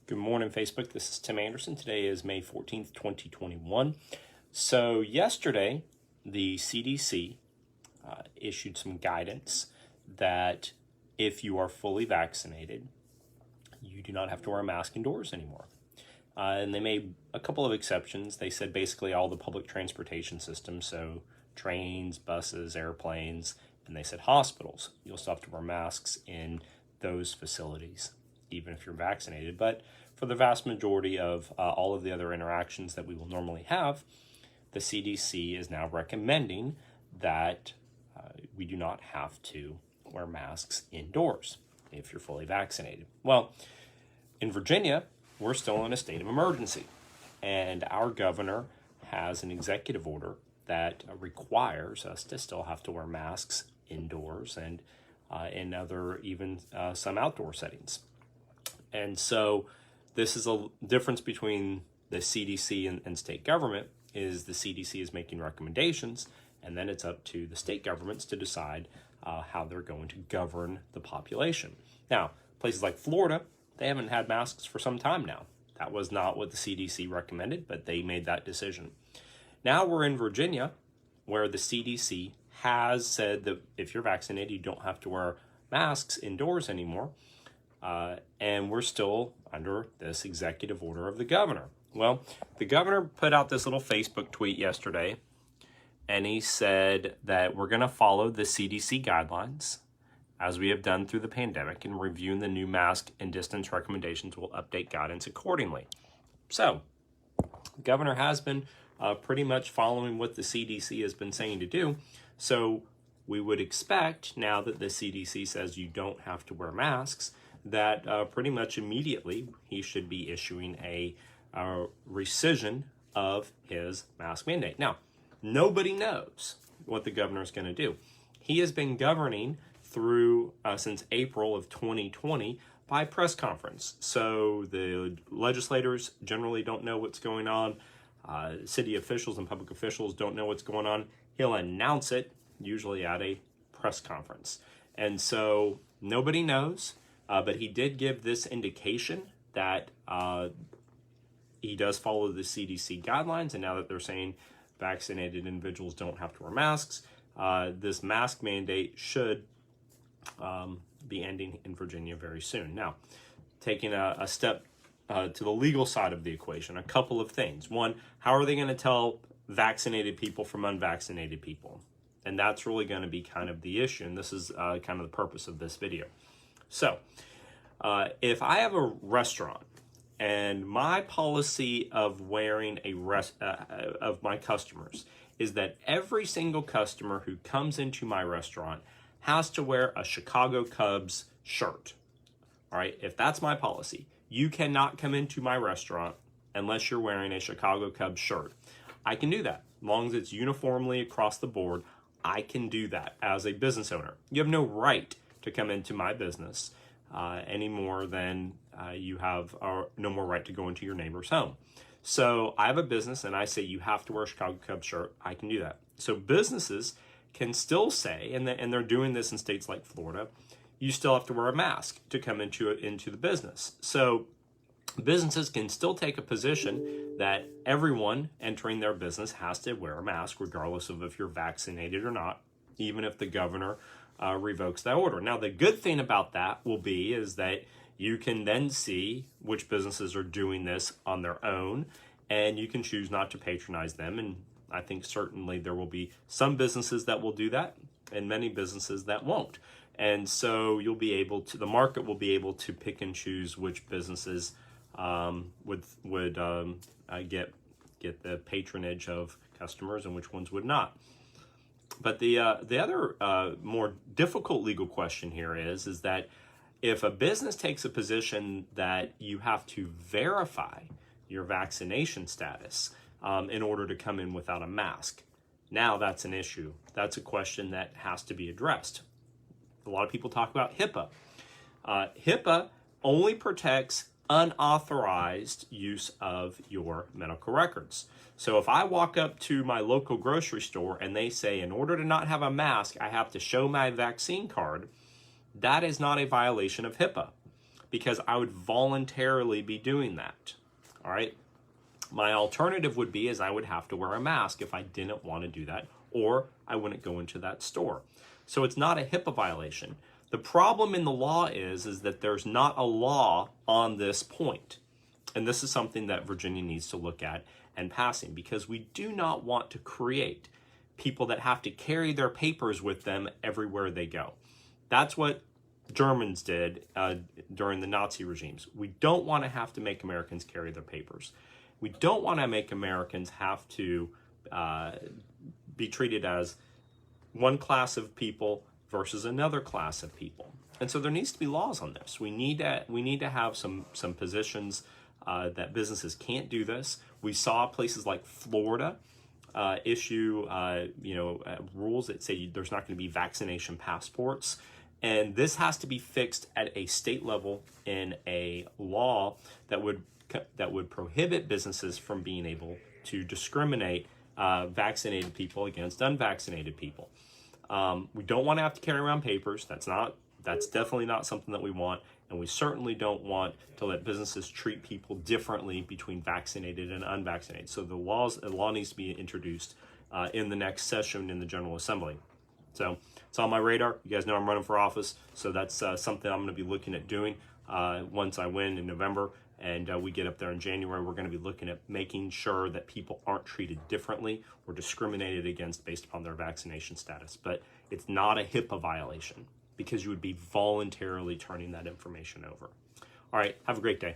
Good morning, Facebook. This is Tim Anderson. Today is May 14th, 2021. So yesterday, the CDC issued some guidance that if you are fully vaccinated, you do not have to wear a mask indoors anymore. And they made a couple of exceptions. They said basically all the public transportation systems, so trains, buses, airplanes, and they said hospitals, you'll still have to wear masks in those facilities, even if you're vaccinated. But for the vast majority of all of the other interactions that we will normally have, the CDC is now recommending that we do not have to wear masks indoors if you're fully vaccinated. Well, in Virginia, we're still in a state of emergency, and our governor has an executive order that requires us to still have to wear masks indoors and in other, even some outdoor settings. And so this is a difference between the CDC and state government, is the CDC is making recommendations, and then it's up to the state governments to decide how they're going to govern the population. Now, places like Florida, they haven't had masks for some time now. That was not what the CDC recommended, but they made that decision. Now we're in Virginia, where the CDC has said that if you're vaccinated, you don't have to wear masks indoors anymore. And we're still under this executive order of the governor. Well, the governor put out this little Facebook tweet yesterday, and he said that we're going to follow the CDC guidelines as we have done through the pandemic, and reviewing the new mask and distance recommendations will update guidance accordingly. So, the governor has been pretty much following what the CDC has been saying to do. So, we would expect, now that the CDC says you don't have to wear masks, that pretty much immediately he should be issuing a rescission of his mask mandate. Now, nobody knows what the governor is going to do. He has been governing through since April of 2020 by press conference. So the legislators generally don't know what's going on. City officials and public officials don't know what's going on. He'll announce it usually at a press conference. And so nobody knows. But he did give this indication that he does follow the CDC guidelines, and now that they're saying vaccinated individuals don't have to wear masks, this mask mandate should be ending in Virginia very soon. Now, taking a step to the legal side of the equation, a couple of things. One, how are they going to tell vaccinated people from unvaccinated people? And that's really going to be kind of the issue, and this is kind of the purpose of this video. So, if I have a restaurant and my policy of wearing of my customers is that every single customer who comes into my restaurant has to wear a Chicago Cubs shirt. All right, if that's my policy, you cannot come into my restaurant unless you're wearing a Chicago Cubs shirt. I can do that as long as it's uniformly across the board. I can do that as a business owner. You have no right to come into my business any more than you have no more right to go into your neighbor's home. So I have a business and I say you have to wear a Chicago Cubs shirt. I can do that. So businesses can still say, and they're doing this in states like Florida, you still have to wear a mask to come into the business. So businesses can still take a position that everyone entering their business has to wear a mask, regardless of if you're vaccinated or not, even if the governor revokes that order. Now, the good thing about that is that you can then see which businesses are doing this on their own, and you can choose not to patronize them. And I think certainly there will be some businesses that will do that and many businesses that won't. And so the market will be able to pick and choose which businesses would get the patronage of customers and which ones would not. But the other more difficult legal question here is that if a business takes a position that you have to verify your vaccination status in order to come in without a mask, now that's an issue. That's a question that has to be addressed. A lot of people talk about HIPAA. HIPAA only protects unauthorized use of your medical records. So if I walk up to my local grocery store and they say, in order to not have a mask, I have to show my vaccine card, that is not a violation of HIPAA. because I would voluntarily be doing that. All right. My alternative would be is I would have to wear a mask if I didn't want to do that, or I wouldn't go into that store. So it's not a HIPAA violation. The problem in the law is that there's not a law on this point. And this is something that Virginia needs to look at and passing, because we do not want to create people that have to carry their papers with them everywhere they go. That's what Germans did during the Nazi regimes. We don't want to have to make Americans carry their papers. We don't want to make Americans have to be treated as one class of people versus another class of people. And so there needs to be laws on this. We need to have some positions that businesses can't do this. We saw places like Florida issue rules that say there's not going to be vaccination passports. And this has to be fixed at a state level in a law that would prohibit businesses from being able to discriminate vaccinated people against unvaccinated people. We don't want to have to carry around papers. That's definitely not something that we want. And we certainly don't want to let businesses treat people differently between vaccinated and unvaccinated. So the law needs to be introduced in the next session in the General Assembly. So it's on my radar. You guys know I'm running for office, so that's something I'm going to be looking at doing once I win in November and we get up there in January. We're going to be looking at making sure that people aren't treated differently or discriminated against based upon their vaccination status. But it's not a HIPAA violation, because you would be voluntarily turning that information over. All right, have a great day.